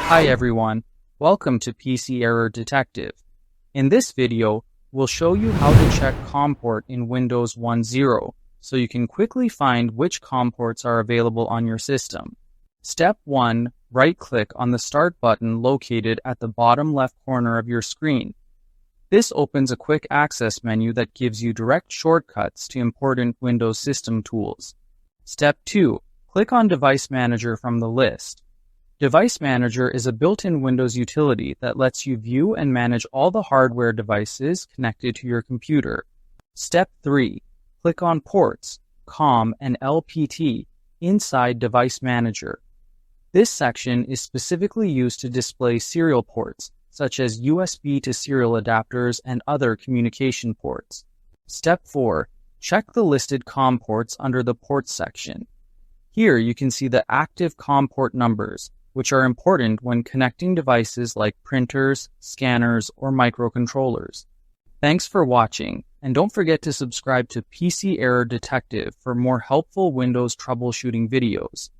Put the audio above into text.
Hi everyone, welcome to PC Error Detective. In this video, we'll show you how to check COM port in Windows 10 so you can quickly find which COM ports are available on your system. Step 1. Right-click on the Start button located at the bottom left corner of your screen. This opens a quick access menu that gives you direct shortcuts to important Windows system tools. Step 2. Click on Device Manager from the list. Device Manager is a built-in Windows utility that lets you view and manage all the hardware devices connected to your computer. Step 3. Click on Ports, COM, and LPT inside Device Manager. This section is specifically used to display serial ports, such as USB to serial adapters and other communication ports. Step 4. Check the listed COM ports under the Ports section. Here you can see the active COM port numbers, which are important when connecting devices like printers, scanners, or microcontrollers. Thanks for watching, and don't forget to subscribe to PC Error Detective for more helpful Windows troubleshooting videos.